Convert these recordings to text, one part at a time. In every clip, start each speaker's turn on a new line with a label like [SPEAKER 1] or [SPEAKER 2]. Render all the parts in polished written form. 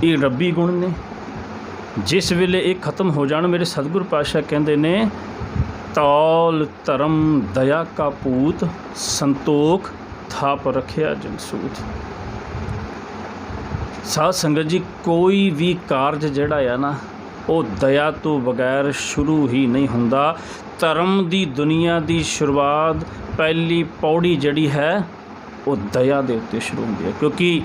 [SPEAKER 1] ये रब्बी गुण ने। जिस वेले ये खत्म हो जाण मेरे सतगुर पातशाह कहते ने तौल धर्म दया का पूत संतोख थाप रखिया जनसूत। साध संगत जी कोई भी कारज जिहड़ा आ ना वो दया तो बगैर शुरू ही नहीं हुंदा। धर्म की दुनिया की शुरुआत पहली पौड़ी जिहड़ी है वो दया दे उत्ते शुरू होंदी है, क्योंकि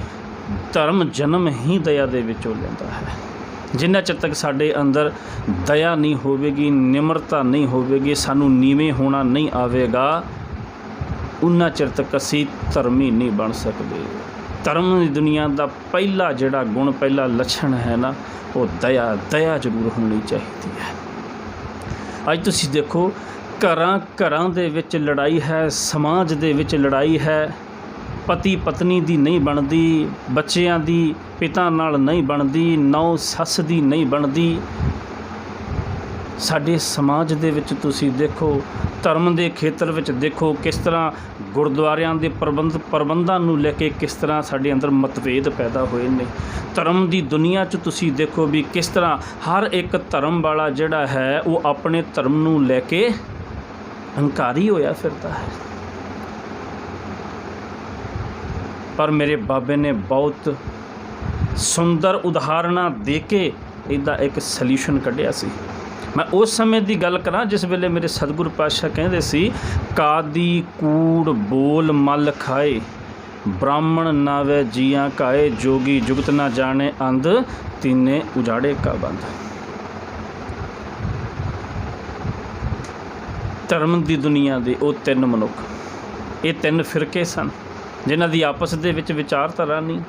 [SPEAKER 1] धर्म जन्म ही दया दे विचों लैंदा है। जिन्ना चिर तक साडे अंदर दया नहीं होवेगी, निमरता नहीं होवेगी, सानू नीवें होना नहीं आवेगा, उन्ना चिर तक असीं धर्मी नहीं बन सकते। धर्म की दुनिया का पहला जिहड़ा गुण पहला लक्षण है ना वो दया दया जरूर होनी चाहिए है। अज तुसीं देखो घरां दे विच लड़ाई है, समाज दे विच लड़ाई है, पति पत्नी दी नहीं बनती, बच्चों दी पिता नाल नहीं बनती, नौ सस दी नहीं बनती। साडे समाज दे विच तुसीं देखो धर्म के खेत्र विच देखो किस तरह गुरुद्वारियां दे प्रबंधां नूं लैके किस तरह साडे अंदर मतभेद पैदा होए ने। धर्म की दुनिया च तुसीं देखो भी किस तरह हर एक धर्म वाला जिहड़ा है वो अपने धर्म नूं लैके हंकारी होया फिरदा है। पर मेरे बाबे ने बहुत सुंदर उदाहरणा दे के इहदा एक सल्यूशन कढ़िया सी। मैं उस समय की गल करा जिस वेले मेरे सतगुर पातशाह कहते सी कादी कूड़ बोल मल खाए, ब्राह्मण नावे जियां काए, जोगी जुगत ना जाने अंध, तीने उजाड़े का बंद। धर्म की दुनिया के वो तीन मनुख, ये तीन फिरके सन जिन्हां दी आपस दे विच विचारधारा नहीं,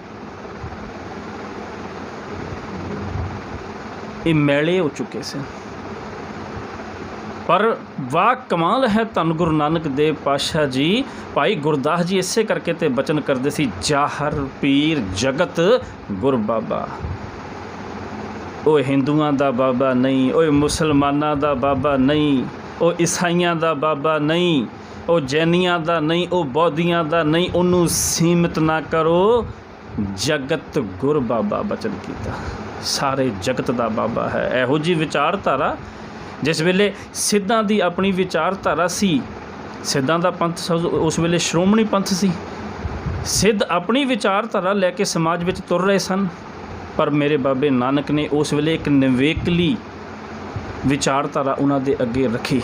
[SPEAKER 1] ये मैले हो चुके सन। पर वाह कमाल है धन गुरु नानक देव पातशाह जी, भाई गुरदास जी इसे करके तो बचन करते सी जाहर पीर जगत गुर बाबा। ओ हिंदुआं दा बाबा नहीं, ओ मुसलमानां दा बाबा नहीं, ओ ईसाइयां दा बाबा नहीं, ओ जैनियां दा नहीं, ओ बौद्धियां दा नहीं, उन्होंने सीमित ना करो, जगत गुर बाबा बचन कीता, सारे जगत दा बाबा है। इहो जी विचारधारा जिस वेले सिद्धां दी अपनी विचारधारा सी, सिद्धां दा पंथ उस वेले श्रोमणी पंथ सी, सिद्ध अपनी विचारधारा लैके समाज विच तुर रहे सन। पर मेरे बाबे नानक ने उस वेले एक निवेकली विचारधारा उन्हां दे अगे रखी।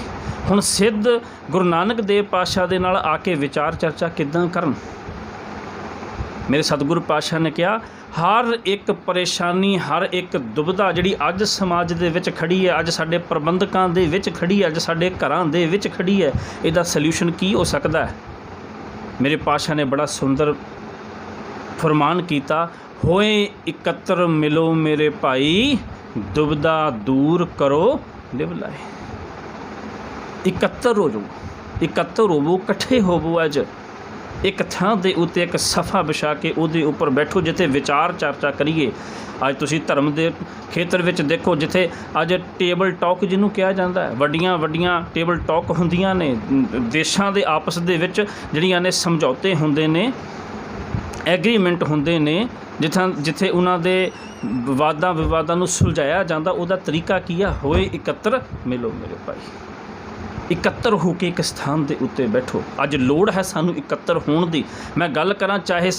[SPEAKER 1] हुण सिद्ध गुरु नानक देव पातशाह दे नाल आके विचार चर्चा किदां करन। मेरे सतगुरु पातशाह ने कहा हर एक परेशानी, हर एक दुविधा जिहड़ी अज समाज दे विच खड़ी है, अज साडे प्रबंधकां दे विच खड़ी है, अज साडे घरां दे विच खड़ी है, इहदा सल्यूशन की हो सकदा है। मेरे पातशाह ने बड़ा सुंदर फरमान किया, होए इकत्र मिलो मेरे भाई, दुविधा दूर करो लिव लाए। इकत्र हो जाओ, इकत्र होवो, इकट्ठे होवो, अज एक थां दे उत्ते एक सफ़ा बिछा के उहदे उपर बैठो जिथे विचार चर्चा करिए। अज तुसीं धर्म के खेत्र विच देखो जिथे अज टेबल टॉक जिन्हों कहा जाता है, वड्डियां वड्डियां टेबल टॉक हुंदियां ने, देशां दे आपस दे विच जिहड़ियां ने समझौते हुंदे ने, एग्रीमेंट हुंदे ने, जिथे उन्हां दे विवादां नूं सुलझाया जाता। उहदा तरीका की है, होए इकत्र मिलो मेरे भाई, इकत्र होके एक स्थान के उत्ते बैठो। अज लोड़ है सानू इकत्र होण दी। मैं गल करां चाहे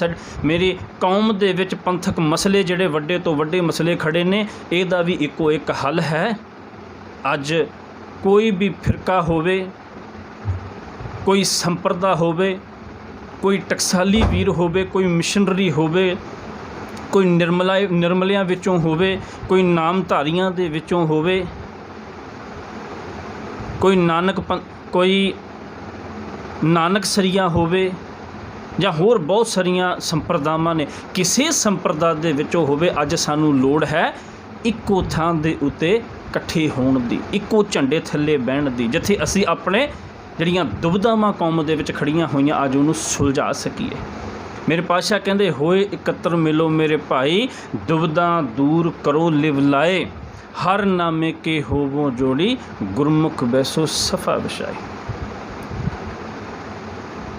[SPEAKER 1] मेरी कौम दे विच पंथक मसले जिहड़े वड्डे तो वड्डे मसले खड़े ने, इहदा भी इक्को एक हल है। अज कोई भी फिरका होवे, कोई संप्रदा होवे, कोई टकसाली वीर होवे, कोई मिशनरी होवे, कोई निर्मलियां विचों होवे, कोई नामधारियां दे विचों होवे, कोई नानक सरिया होवे, ਜਾਂ होर बहुत सारिया संप्रदावां ने, किसी संप्रदा दे विचों होवे, अज सानू लोड़ है इक्को थां दे उत्ते इकट्ठे होण दी, इक्को झंडे थल्ले बहण दी, जिथे असीं अपने जिहड़ियां दुविधावां कौम दे विच खड़ियां होईयां अज उहनूं सुलझा सकीए। मेरे पातशाह कहंदे होए इकत्र मिलो मेरे भाई, दुविधा दूर करो लिव लाए, हर नामे के होवो जोड़ी, गुरमुख बैसो सफ़ा बिछाए।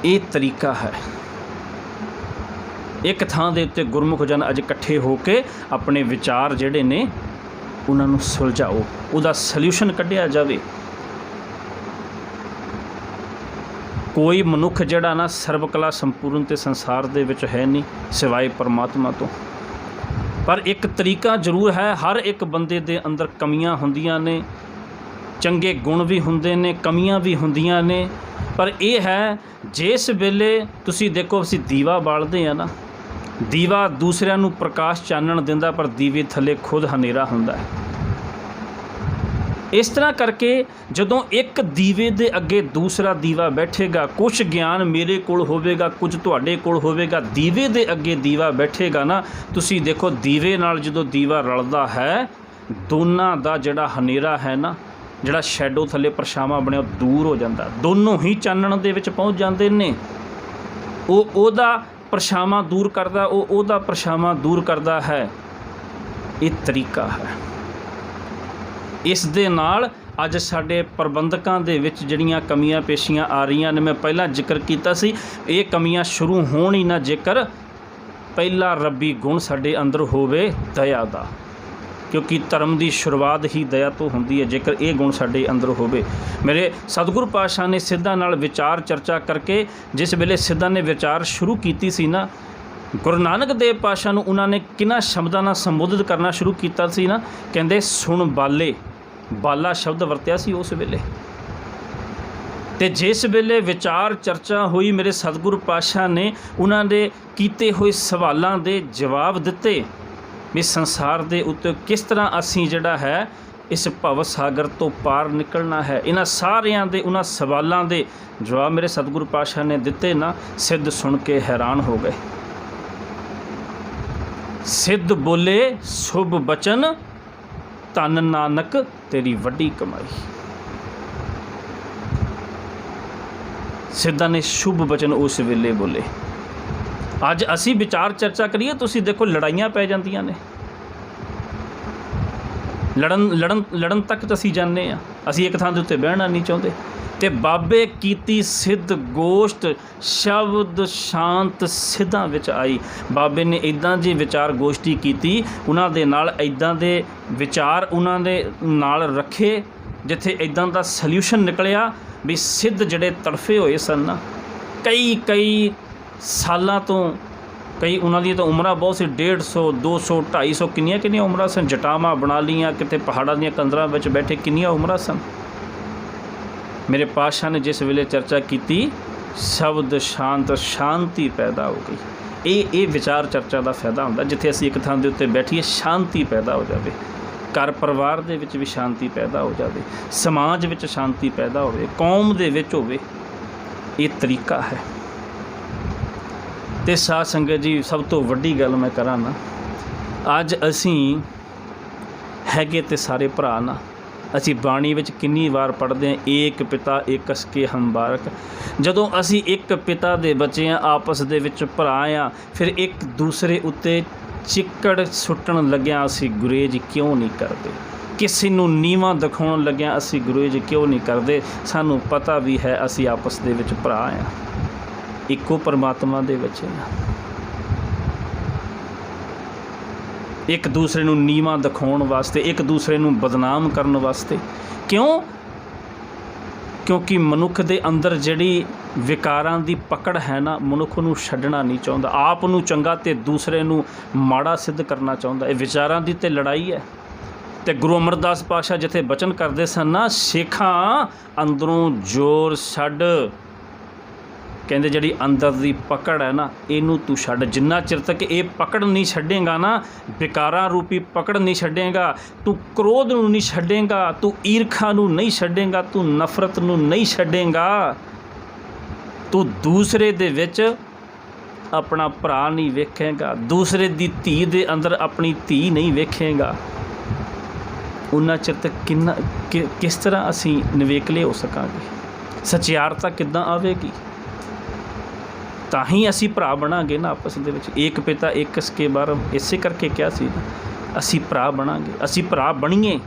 [SPEAKER 1] ये तरीका है। एक थां दे उत्ते गुरमुख जन अज इकट्ठे होके अपने विचार जिहड़े ने उन्हां नूं सुलझाओ, उहदा सल्यूशन कढिया जावे। कोई मनुख जिहड़ा ना सर्वकला संपूर्ण ते संसार दे विच है नहीं सिवाय परमात्मा तो, पर एक तरीका जरूर है। हर एक बंदे दे अंदर कमियां हुंदियां ने, चंगे गुण भी हुंदे ने, कमियां भी हुंदियां ने, पर यह है जिस वेले तुसी देखो असीं दीवा बालदे आ ना, दीवा दूसरिਆਂ ਨੂੰ प्रकाश चानण दिंदा पर दीवे थले खुद हनेरा हुंदा है। इस तरह करके जदों एक दीवे दे अगे दूसरा दीवा बैठेगा, कुछ ज्ञान मेरे कोल होवेगा, कुछ तुहाडे कोल होवेगा, दीवे दे अगे दीवा बैठेगा ना, तुसी देखो दीवे नाल जदों दीवा रलदा है, दोनां दा जिहड़ा हनेरा है ना, जिहड़ा शैडो थले परछावां बणिया दूर हो जांदा, दोनों ही चानण दे विच पहुंच जांदे ने। ओहदा परछावां दूर करदा, ओहदा परछावां दूर करदा है। ये तरीका है। इस दे नाल अज साडे प्रबंधकां दे विच जिहड़ियां कमियां पेशियां आ रहीआं ने, मैं पहला जिक्र कीता सी, ये कमियां शुरू होण ही ना जेकर पहला रब्बी गुण साडे अंदर होवे दया दा, क्योंकि धर्म की शुरुआत ही दया तो होंदी है। जेकर ये गुण साडे अंदर होवे, मेरे सतगुरु पातशाह ने सिद्धां नाल विचार चर्चा करके जिस वेले सिद्धां ने विचार शुरू कीती सी ना, गुरु नानक देव पातशाह नूं उन्हां ने किन्हां शब्दां नाल संबोधित करना शुरू कीता सी ना, कहंदे सुण बाले, बाला शब्द वरत्या सी उस वेले। ते जिस वेले विचार चर्चा हुई, मेरे सतगुरु पातशाह ने उन्हां दे कीते होए सवालां दे जवाब दिते भी संसार दे उत्ते किस तरह असीं जिहड़ा है इस भव सागर तो पार निकलना है। इन्हां सारियां दे उन्हां सवालां दे जवाब मेरे सतगुरु पातशाह ने दिते ना, सिद्ध सुन के हैरान हो गए। सिद्ध बोले शुभ बचन, धन नानक तेरी वड्डी कमाई। सिद्धां ने शुभ बचन उस वेले बोले। अज असी विचार चर्चा करिए, तुसी देखो लड़ाइयां पै जांदियां ने, लड़न तक तो असी जाने आ, असी एक थां दे उत्ते बहना नहीं चाहते। ते बाबे कीती सिद्ध गोश्त, शब्द शांत सिद्धां विच आई। बाबे ने इदां जी विचार गोष्ठी कीती, उन्हां दे नाल इदां दे विचार उन्हां दे नाल रखे जिथे इदां दा सल्यूशन निकलिया भी सिद्ध जिहड़े तड़फे होए सन ना, कई सालां तो, कई उन्हां दी तो उमरां बहुत सी 150 200 250 किन्नियां उमरां सन, जटावां बना लीआं, किते पहाड़ां दीआं कंदरां विच बैठे किन्नियां उमरां सन। मेरे पातशाह ने जिस वेले चर्चा की, शब्द शांत, शांति पैदा हो गई। ये विचार चर्चा का फायदा होंदा, जिथे असीं एक थां दे उत्ते बैठीए शांति पैदा हो जाए, घर परिवार दे विच भी शांति पैदा हो जाए, समाज विच शांति पैदा होवे, कौम दे विच होवे। ये तरीका है। ते साध संगत जी, सब तो वड्डी गल मैं करा ना, अज असीं हैगे ते सारे भरा ना, असी बाणी विच किन्नी वार पढ़ते हैं, एक पिता एकस के हम बारक। जदों असी एक पिता दे बच्चे हैं, आपस दे विच भरा आ, फिर एक दूसरे उत्ते चिक्कड़ सुट्टण लग्या असी गुरेज क्यों नहीं करते, किसी नूं नीवां दिखाउण लग्या असी गुरेज क्यों नहीं करते। सानूं पता भी है असी आपस दे विच भरा आ, इक्को परमात्मा दे बच्चे आ। एक दूसरे नूं नीवां दिखाउण वास्ते, एक दूसरे नूं बदनाम करन वास्ते क्यों? क्योंकि मनुख दे अंदर जिहड़ी विकारां दी पकड़ है ना, मनुख नूं छड्डना नहीं चाहुंदा, आप नूं चंगा ते दूसरे नूं माड़ा सिद्ध करना चाहुंदा। ये विचारां दी ते लड़ाई है। ते गुरु अमरदास पातशाह जिथे बचन करदे सन ना, शेखां अंदरों जोर छड्ड, कहते जिहड़ी अंदर दी पकड़ है ना, इनू तू छड्ड। जिन्ना चिर तक ये पकड़ नहीं छड्डेगा ना, विकारां रूपी पकड़ नहीं छड्डेगा, तू क्रोध नूं नहीं छड्डेगा, तू ईरखा नूं नहीं छड्डेगा, तू नफरत नूं नहीं छड्डेगा, तू दूसरे दे विच अपना भरा नहीं वेखेगा, दूसरे दी धी दे अंदर अपनी धी नहीं वेखेगा, उन्ना चिर तक किस तरह असी निवेकले हो सकांगे, सचियारता किद्दां आवेगी। तां ही असी भरा बनांगे ना आपस दे विच। एक पिता एक के बार इसे करके क्या सी ना, असी भरा बनांगे, असी भरा बणीए।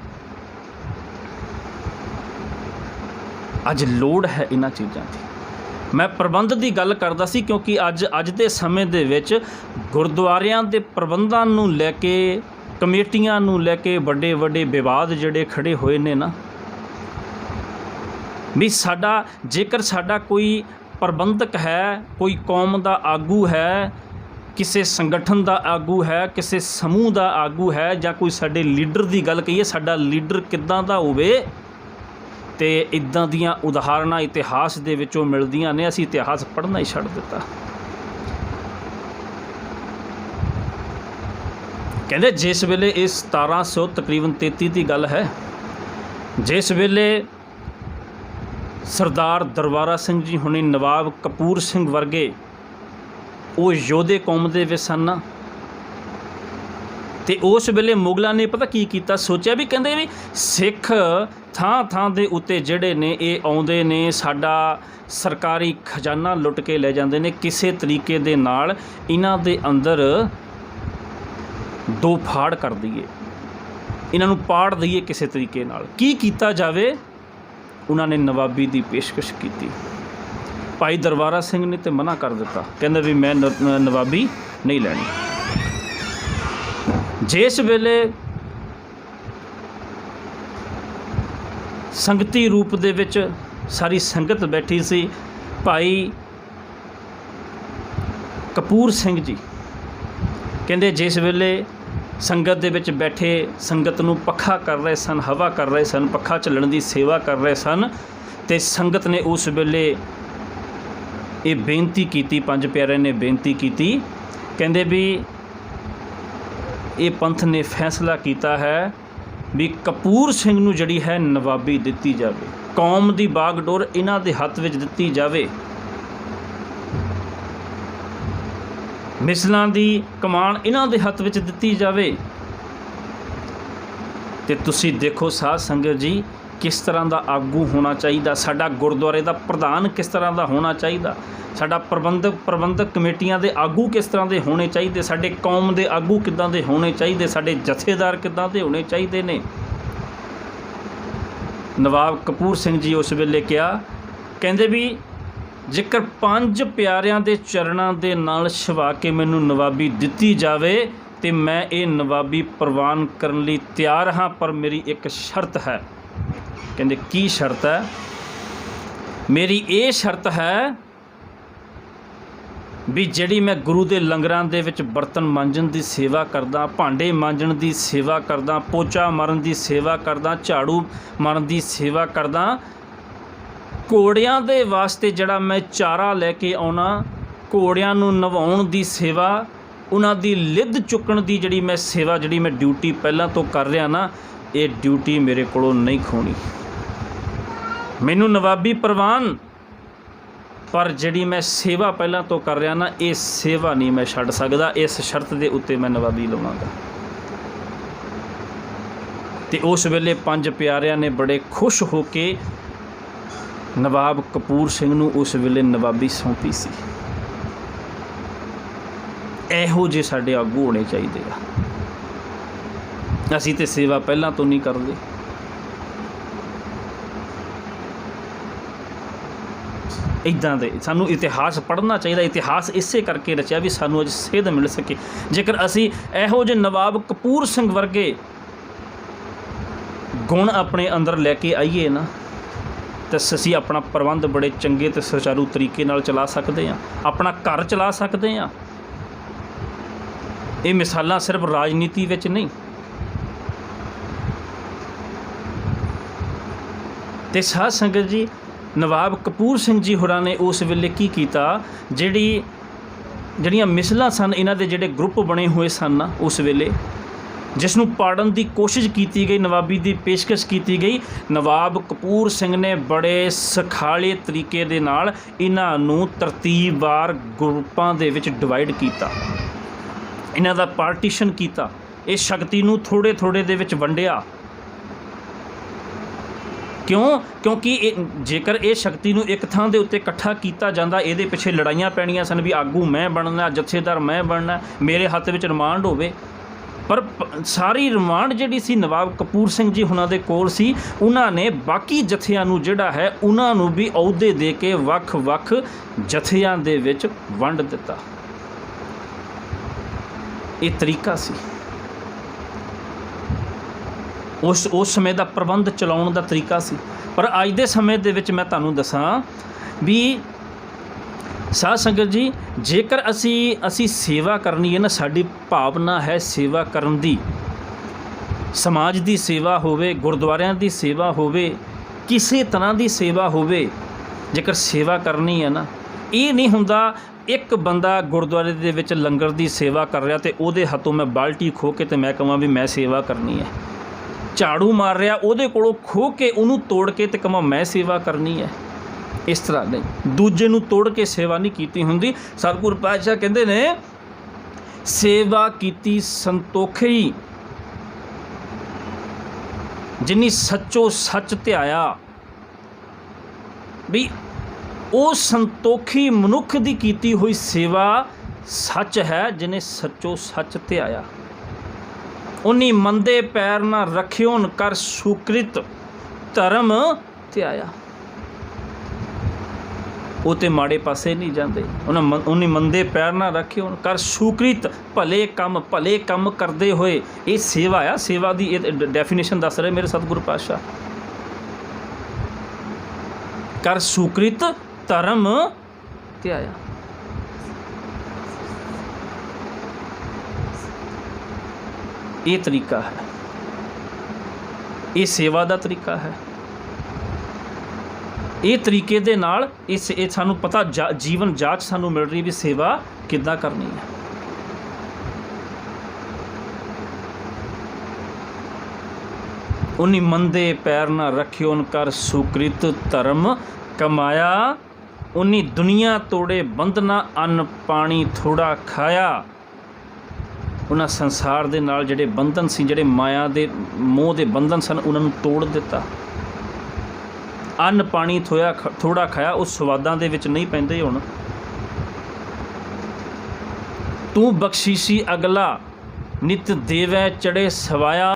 [SPEAKER 1] अज लोड़ है इन्हां चीज़ां दी। मैं प्रबंध की गल करदा सी क्योंकि अज दे समय दे विच गुरुद्वारियां दे प्रबंधां नूं लैके कमेटियां नूं लैके वड्डे वड्डे विवाद जिहड़े खड़े होए ने ना, भी साडा जेकर साडा कोई प्रबंधक है, कोई कौम दा आगू है, किसी संगठन का आगू है, किसी समूह का आगू है, या कोई साडे लीडर की गल कहीए साडा लीडर किद्दां दा होवे, ते इदां दियां उदाहरणां इतिहास दे विचों मिलदियां ने। असीं इतिहास पढ़ना ही छड्ड दित्ता। कहंदे जिस वेले इस 1700 तकरीबन 33 की गल है, जिस वेले सरदार दरबारा सिंह जी हुणे, नवाब कपूर सिंह वर्गे वो योधे कौम दे विच सन, ते उस वेले मुगलों ने पता की कीता, सोचा भी कहंदे भी सिख थां थां दे उत्ते जिहड़े ने ये आउंदे ने, साडा सरकारी खजाना लुट के ले जांदे ने, किसी तरीके दे नाल इन्हां दे अंदर दो फाड़ कर दईए, इन्हां नूं पाड़ दईए किसी तरीके नाल, की कीता जावे। उन्होंने नवाबी की पेशकश की। भाई दरबारा सिंह ने तो मना कर दिता, कहंदे भी मैं नवाबी नहीं लैनी। जिस वेले संगती रूप दे विच सारी संगत बैठी सी, भाई कपूर सिंह जी कहंदे जिस वेले संगत दे विच बैठे, संगत नूं पक्खा कर रहे सन, हवा कर रहे सन, पक्खा झल्लण की सेवा कर रहे सन, ते संगत ने उस वेले ये बेनती की, पंज प्यारे ने बेनती की, कहंदे भी ये पंथ ने फैसला किया है भी कपूर सिंह नूं जिहड़ी है नवाबी दित्ती जावे, कौम की बागडोर इन्हां दे हत्थ विच दित्ती जावे, मिसलां दी कमान इन्हां दे हत्थ विच दित्ती जावे। ते तुसी देखो साध संगत जी किस तरह का आगू होना चाहिए, साडा गुरुद्वारे का प्रधान किस तरह का होना चाहिए, साडा प्रबंधक कमेटियां दे आगू किस तरह के होने चाहिए, साडे कौम के आगू किदां दे होने चाहिए, साडे जथेदार किदां दे होने चाहिए ने। नवाब कपूर सिंह जी उस वेले क्या कहंदे भी जेकर पंज प्यारियां दे चरणों दे नाल छवा के मैनू नवाबी दित्ती जावे तो मैं ये नवाबी प्रवान करने लई तैयार हाँ, पर मेरी एक शर्त है। कहंदे की शर्त है? मेरी ये शर्त है भी जिहड़ी मैं गुरु दे लंगरां दे विच बर्तन मांजण दी सेवा करदा, भांडे मांजण दी सेवा करदा, पोचा मारन दी सेवा करदा, झाड़ू मारन दी सेवा करदा, घोड़ियां दे वास्ते जिहड़ा मैं चारा लैके आउणा, घोड़ियां नूं नवाउण दी सेवा, उन्हां दी लिद्द चुकण दी जिहड़ी मैं सेवा, जिहड़ी मैं ड्यूटी पहलां तो कर रहा ना, ये ड्यूटी मेरे कोलों नहीं खोनी। मैनू नवाबी प्रवान, पर जिहड़ी मैं सेवा पहलां तो कर रहा ना, ये सेवा नहीं मैं छड्ड सकदा, इस शर्त दे उत्ते मैं नवाबी लवांगा। ते उस वेले पंज प्यारियां ने बड़े खुश हो के नवाब कपूर सिंह नूं उस वेले नवाबी सौंपी सी। इहो जे साडे आगू होने चाहिए आ, असीं ते सेवा पहलां तो नहीं करदे। इदां दे सानू इतिहास पढ़ना चाहिए। इतिहास इसे करके रचिया भी सानू अज सेध मिल सके। जेकर असीं इहो जे नवाब कपूर सिंह वर्गे गुण अपने अंदर लैके आईए ना, तो असीं अपना प्रबंध बड़े चंगे ते सुचारू तरीके नाल चला सकते हैं, अपना घर चला सकते हैं। ये मिसालां सिर्फ राजनीति विच नहीं। ते साध संगत जी, नवाब कपूर सिंह जी होरां ने उस वेले की कीता, जिहड़ियां मिसलां सन, इन्हां दे जिहड़े ग्रुप बने हुए सन ना उस वेले, जिसनूं पाड़न की कोशिश की गई, नवाबी की पेशकश की गई, नवाब कपूर सिंह ने बड़े सखाले तरीके दे नाल इन्हां नूं तरतीबवार ग्रुपां दे विच डिवाइड कीता, इन्हां दा पार्टीशन कीता, इस शक्ति नूं थोड़े थोड़े दे विच वंडिया। क्यों? क्योंकि जेकर ये शक्ति नूं एक थां दे उत्ते इकट्ठा किया जांदा, इहदे पिछे लड़ाइयां पैणियां सन भी आगू मैं बनना, जथेदार मैं बनना, मेरे हत्थ विच रिमांड होवे। ਪਰ ਸਾਰੀ ਰਿਮਾਂਡ ਜਿਹੜੀ ਸੀ ਨਵਾਬ ਕਪੂਰ ਸਿੰਘ ਜੀ ਹੁਣਾਂ ਦੇ ਕੋਲ ਸੀ। ਉਹਨਾਂ ਨੇ ਬਾਕੀ ਜਥਿਆਂ ਨੂੰ ਜਿਹੜਾ ਹੈ ਉਹਨਾਂ ਨੂੰ ਵੀ ਅਹੁਦੇ ਦੇ ਕੇ ਵੱਖ-ਵੱਖ ਜਥਿਆਂ ਦੇ ਵਿੱਚ ਵੰਡ ਦਿੱਤਾ। ਇਹ ਤਰੀਕਾ ਸੀ ਉਸ ਸਮੇਂ ਦਾ ਪ੍ਰਬੰਧ ਚਲਾਉਣ ਦਾ ਤਰੀਕਾ ਸੀ। ਪਰ ਅੱਜ ਦੇ ਸਮੇਂ ਦੇ ਵਿੱਚ ਮੈਂ ਤੁਹਾਨੂੰ ਦੱਸਾਂ ਵੀ ਸਾਧ ਸੰਗਤ ਜੀ, ਜੇਕਰ ਅਸੀਂ ਸੇਵਾ ਕਰਨੀ ਹੈ ਨਾ, ਸਾਡੀ ਭਾਵਨਾ ਹੈ ਸੇਵਾ ਕਰਨ ਦੀ, ਸਮਾਜ ਦੀ ਸੇਵਾ ਹੋਵੇ, ਗੁਰਦੁਆਰਿਆਂ ਦੀ ਸੇਵਾ ਹੋਵੇ, ਕਿਸੇ ਤਰ੍ਹਾਂ ਦੀ ਸੇਵਾ ਹੋਵੇ, ਜੇਕਰ ਸੇਵਾ ਕਰਨੀ ਹੈ ਨਾ, ਇਹ ਨਹੀਂ ਹੁੰਦਾ ਇੱਕ ਬੰਦਾ ਗੁਰਦੁਆਰੇ ਦੇ ਵਿੱਚ ਲੰਗਰ ਦੀ ਸੇਵਾ ਕਰ ਰਿਹਾ ਅਤੇ ਉਹਦੇ ਹੱਥੋਂ ਮੈਂ ਬਾਲਟੀ ਖੋਹ ਕੇ ਅਤੇ ਮੈਂ ਕਹਾਂ ਵੀ ਮੈਂ ਸੇਵਾ ਕਰਨੀ ਹੈ। ਝਾੜੂ ਮਾਰ ਰਿਹਾ, ਉਹਦੇ ਕੋਲੋਂ ਖੋਹ ਕੇ ਉਹਨੂੰ ਤੋੜ ਕੇ ਅਤੇ ਕਹਾਂ ਮੈਂ ਸੇਵਾ ਕਰਨੀ ਹੈ। ਇਸ ਤਰ੍ਹਾਂ ਨਹੀਂ, ਦੂਜੇ ਨੂੰ ਤੋੜ ਕੇ ਸੇਵਾ ਨਹੀਂ ਕੀਤੀ ਹੁੰਦੀ। ਸਤਿਗੁਰ ਪਾਤਸ਼ਾਹ ਕਹਿੰਦੇ ਨੇ ਸੇਵਾ ਕੀਤੀ ਸੰਤੋਖੀ, ਜਿਨੀ ਸੱਚੋ ਸੱਚ ਧਿਆਇਆ। ਵੀ ਉਹ ਸੰਤੋਖੀ ਮਨੁੱਖ ਦੀ ਕੀਤੀ ਹੋਈ ਸੇਵਾ ਸੱਚ ਹੈ, ਜਿਹਨੇ ਸੱਚੋ ਸੱਚ ਧਿਆਇਆ। ਉਨੀ ਮੰਦੇ ਪੈਰ ਨਾ ਰੱਖਿਓਨ ਕਰ ਸੁਕ੍ਰਿਤ ਧਰਮ ਧਿਆਇਆ। ਉਹ ਤੇ ਮਾੜੇ ਪਾਸੇ ਨਹੀਂ ਜਾਂਦੇ। ਉਨੀ ਮੰਦੇ ਪੈਰ ਨਾ ਰੱਖਿਓਨ ਕਰ ਸੁਕ੍ਰਿਤ, ਭਲੇ ਕੰਮ ਕਰਦੇ ਹੋਏ। ਇਹ ਸੇਵਾ ਆ, ਸੇਵਾ ਦੀ ਇਹ ਡੈਫੀਨੇਸ਼ਨ ਦੱਸ ਰਹੇ ਮੇਰੇ ਸਤਿਗੁਰੂ ਪਾਤਸ਼ਾਹ। ਕਰ ਸੁਕ੍ਰਿਤ ਧਰਮ ਧਿਆਇਆ। ਇਹ ਤਰੀਕਾ ਹੈ, ਇਹ ਸੇਵਾ ਦਾ ਤਰੀਕਾ ਹੈ। ਇਹ ਤਰੀਕੇ ਦੇ ਨਾਲ ਇਹ ਸਾਨੂੰ ਪਤਾ ਜੀਵਨ ਜਾਂਚ ਸਾਨੂੰ ਮਿਲ ਰਹੀ ਵੀ ਸੇਵਾ ਕਿੱਦਾਂ ਕਰਨੀ ਹੈ। ਉਨੀ ਮੰਦੇ ਪੈਰ ਨਾ ਰੱਖਿਓਨ ਕਰ ਸੁਕ੍ਰਿਤ ਧਰਮ ਕਮਾਇਆ। ਉਨੀ ਦੁਨੀਆ ਤੋੜੇ ਬੰਧਨਾ ਅੰਨ ਪਾਣੀ ਥੋੜਾ ਖਾਇਆ। ਉਹਨਾਂ ਸੰਸਾਰ ਦੇ ਨਾਲ ਜਿਹੜੇ ਬੰਧਨ ਸੀ, ਜਿਹੜੇ ਮਾਇਆ ਦੇ ਮੋਹ ਦੇ ਬੰਧਨ ਸਨ, ਉਹਨਾਂ ਨੂੰ ਤੋੜ ਦਿੱਤਾ। ਅੰਨ ਪਾਣੀ ਥੋੜਾ ਖਾਇਆ। ਉਹ ਸਵਾਦਾਂ ਦੇ ਵਿੱਚ ਨਹੀਂ ਪੈਂਦੇ ਹੁਣ। ਤੂੰ ਬਖਸ਼ੀਸ਼ੀ ਅਗਲਾ ਨਿਤ ਦੇਵੈ ਚੜੇ ਸਵਾਇਆ।